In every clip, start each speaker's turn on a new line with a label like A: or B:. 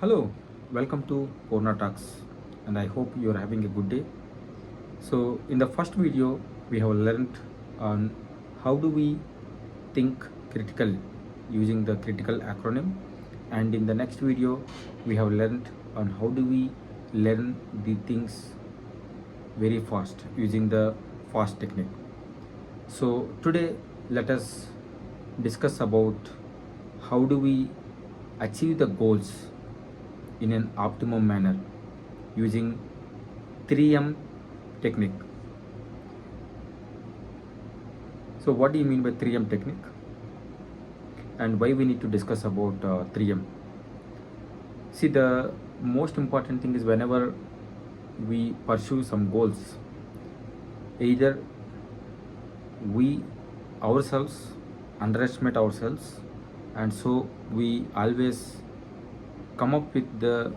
A: Hello, welcome to Purna Talks, and I hope you are having a good day. So, in the first video, we have learned on how do we think critical using the critical acronym, and in the next video, we have learned on how do we learn the things very fast using the fast technique. So, today, let us discuss about how do we achieve the goals in an optimum manner using 3M technique. So what do you mean by 3M technique and why we need to discuss about 3M? See, the most important thing is whenever we pursue some goals, either we ourselves underestimate ourselves, and so we always come up with the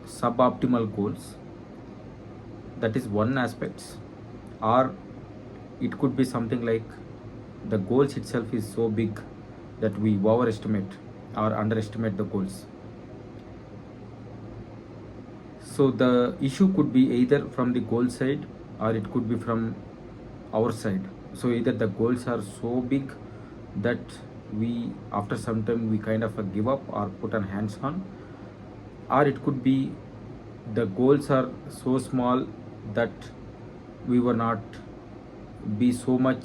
A: suboptimal goals. That is one aspect. Or it could be something like the goals itself is so big that we overestimate or underestimate the goals. So the issue could be either from the goal side or it could be from our side. So either the goals are so big that we after some time we kind of give up or put on hands on, or it could be the goals are so small that we were not be so much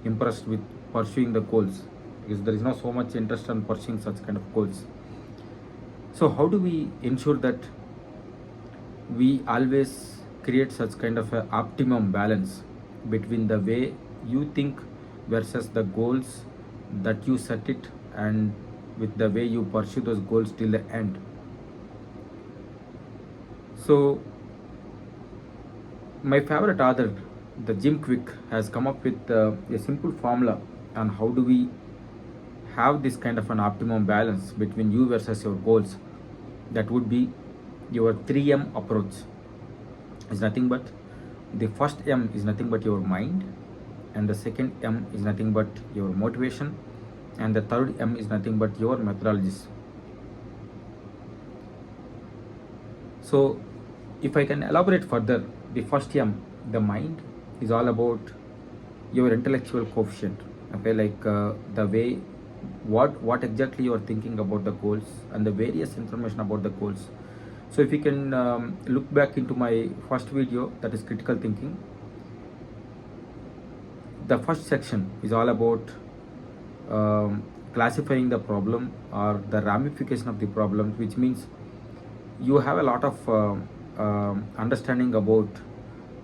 A: impressed with pursuing the goals because there is not so much interest in pursuing such kind of goals. So how do we ensure that we always create such kind of a optimum balance between the way you think versus the goals that you set it, and with the way you pursue those goals till the end? So my favorite author, the Jim Quick, has come up with a simple formula on how do we have this kind of an optimum balance between you versus your goals. That would be your 3M approach. Is nothing but the first M is nothing but your mind, and the second M is nothing but your motivation, and the third M is nothing but your methodologies. So if I can elaborate further, the first M, the mind, is all about your intellectual coefficient. Okay, like the way what exactly you are thinking about the goals and the various information about the goals. So if you can look back into my first video, that is critical thinking, the first section is all about classifying the problem or the ramification of the problem, which means you have a lot of understanding about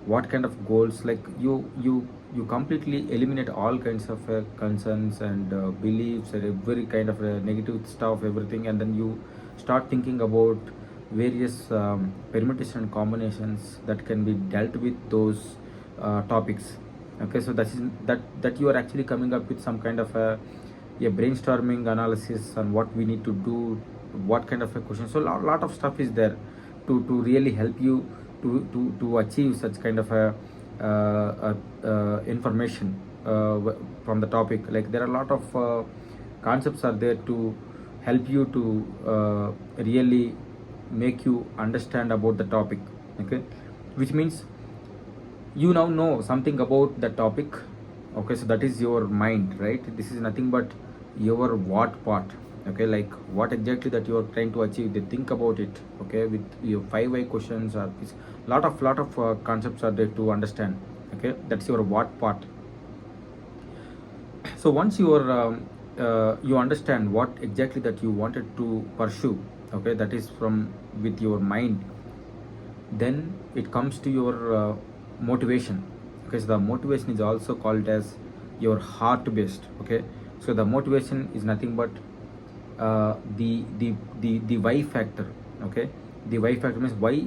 A: what kind of goals, like you completely eliminate all kinds of concerns and beliefs and every kind of negative stuff, everything, and then you start thinking about various permutation and combinations that can be dealt with those topics. Okay, so that you are actually coming up with some kind of a brainstorming analysis on what we need to do, what kind of a question. So lot of stuff is there to really help you to achieve such kind of a information from the topic. Like there are a lot of concepts are there to help you to really make you understand about the topic. Okay, which means you now know something about the topic. Okay, so that is your mind, right? This is nothing but your what part. Okay, like what exactly that you are trying to achieve, they think about it. Okay, with your 5 why questions or this lot of concepts are there to understand. Okay, that's your what part. So once you are you understand what exactly that you wanted to pursue, okay, that is from with your mind, then it comes to your motivation. Okay, so the motivation is also called as your heart based. Okay, so the motivation is nothing but the why factor. Okay, the why factor means why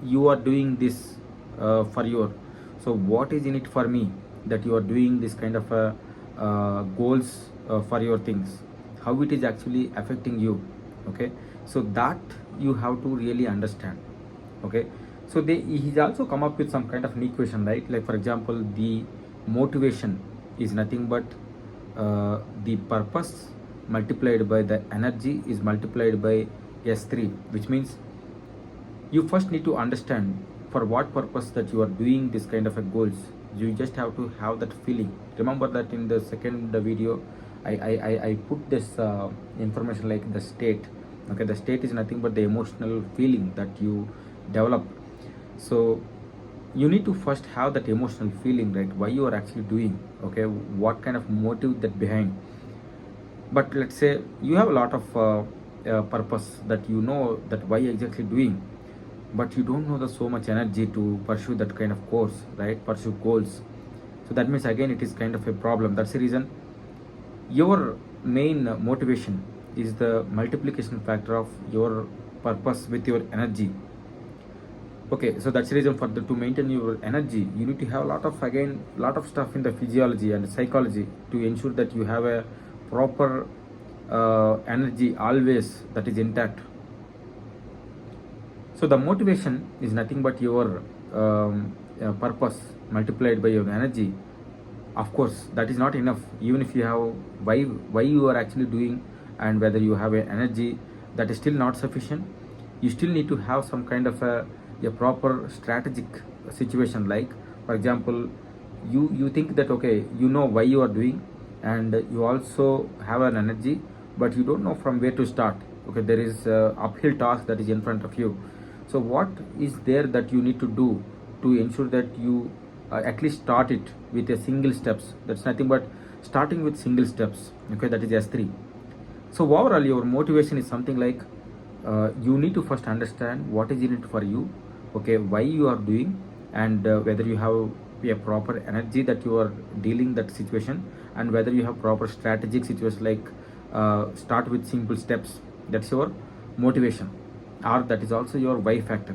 A: you are doing this for your, so what is in it for me that you are doing this kind of goals for your things, how it is actually affecting you. Okay, so that you have to really understand. Okay, so he's also come up with some kind of an equation, right? Like for example, the motivation is nothing but the purpose multiplied by the energy is multiplied by S3, which means you first need to understand for what purpose that you are doing this kind of a goals. You just have to have that feeling. Remember that in the second video I put this information like the state. Okay, the state is nothing but the emotional feeling that you develop. So you need to first have that emotional feeling, right? Why you are actually doing, okay, what kind of motive that behind. But let's say you have a lot of purpose that you know that why exactly doing, but you don't know the so much energy to pursue that kind of course, right? Pursue goals. So that means again it is kind of a problem. That's the reason your main motivation is the multiplication factor of your purpose with your energy. Okay, so that's the reason for the to maintain your energy you need to have a lot of, again, lot of stuff in the physiology and psychology to ensure that you have a proper energy always that is intact. So the motivation is nothing but your purpose multiplied by your energy. Of course that is not enough. Even if you have why you are actually doing and whether you have a energy, that is still not sufficient. You still need to have some kind of a proper strategic situation. Like for example, you think that okay, you know why you are doing, and you also have an energy, but you don't know from where to start. Okay, there is a uphill task that is in front of you. So what is there that you need to do to ensure that you at least start it with a single steps? That's nothing but starting with single steps. Okay, that is S3. So overall your motivation is something like you need to first understand what is in it for you, okay, why you are doing, and whether you have a proper energy that you are dealing that situation, and whether you have proper strategic situation like start with simple steps. That's your motivation, or that is also your why factor.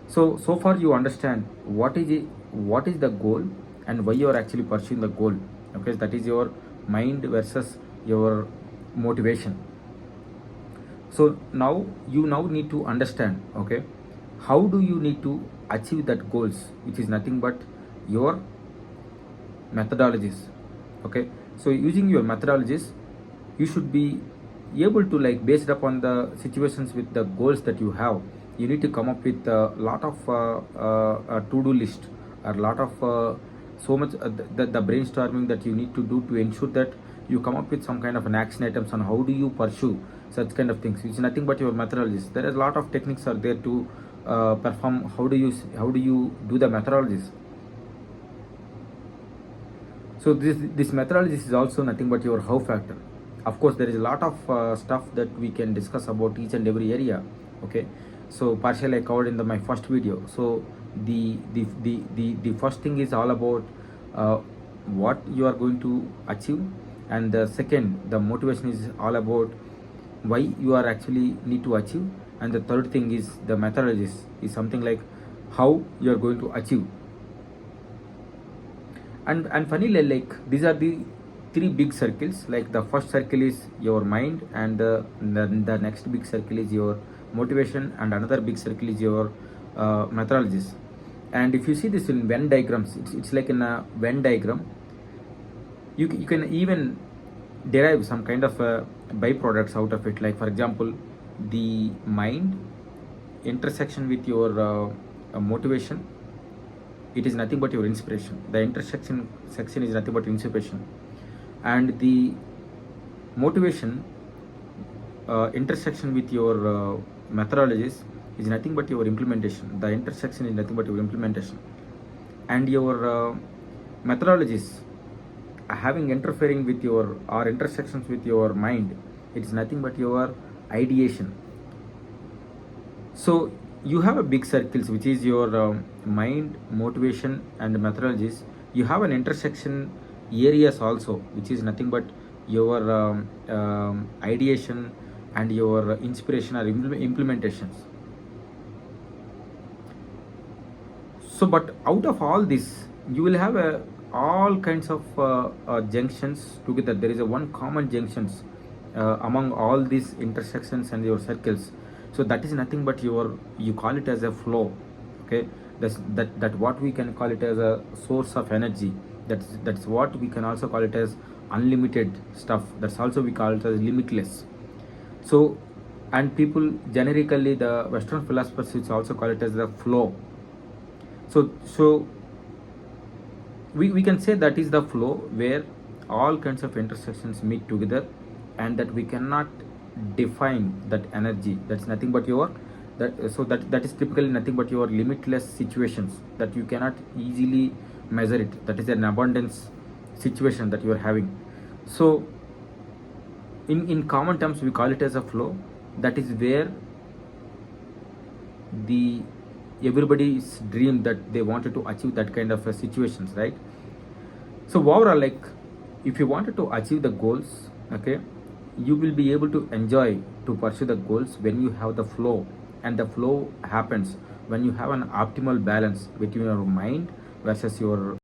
A: So far you understand what is it, what is the goal, and why you are actually pursuing the goal. Okay, that is your mind versus your motivation. So now need to understand, okay, how do you need to achieve that goals, which is nothing but your methodologies. Okay, so using your methodologies you should be able to, like, based upon the situations with the goals that you have, you need to come up with a lot of to-do list, or lot of so much the brainstorming that you need to do to ensure that you come up with some kind of an action items on how do you pursue such kind of things. It's nothing but your methodologies. There is a lot of techniques are there to perform. How do you do the methodologies? So this methodology is also nothing but your how factor. Of course there is a lot of stuff that we can discuss about each and every area. Okay, so partially I covered in my first video. So the first thing is all about uh, what you are going to achieve, and the second, the motivation, is all about why you are actually need to achieve, and the third thing is the methodologies is something like how you are going to achieve. And funnily, like, these are the three big circles. Like the first circle is your mind, and the next big circle is your motivation, and another big circle is your methodologies. And if you see this in Venn diagrams, it's like in a Venn diagram, you can even derive some kind of byproducts out of it. Like for example, the mind intersection with your motivation, it is nothing but your inspiration. The intersection section is nothing but inspiration, and the motivation intersection with your methodologies is nothing but your implementation. The intersection is nothing but your implementation, and your methodologies having interfering with your or intersections with your mind, it is nothing but your ideation. So you have a big circles which is your mind, motivation, and methodologies. You have an intersection areas also, which is nothing but your ideation and your inspiration or implementations. So but out of all this you will have all kinds of junctions together. There is a one common junctions among all these intersections and your circles. So that is nothing but your, you call it as a flow. Okay, that what we can call it as a source of energy. That's what we can also call it as unlimited stuff. That's also we call it as limitless. So and people generically, the Western philosophers which also call it as the flow. So we can say that is the flow where all kinds of intersections meet together, and that we cannot define that energy. That's nothing but your that is typically nothing but your limitless situations that you cannot easily measure it. That is an abundance situation that you are having. So in common terms we call it as a flow. That is where the everybody's dream that they wanted to achieve that kind of situations, right? So overall, like, if you wanted to achieve the goals, okay, you will be able to enjoy to pursue the goals when you have the flow. And the flow happens when you have an optimal balance between your mind versus your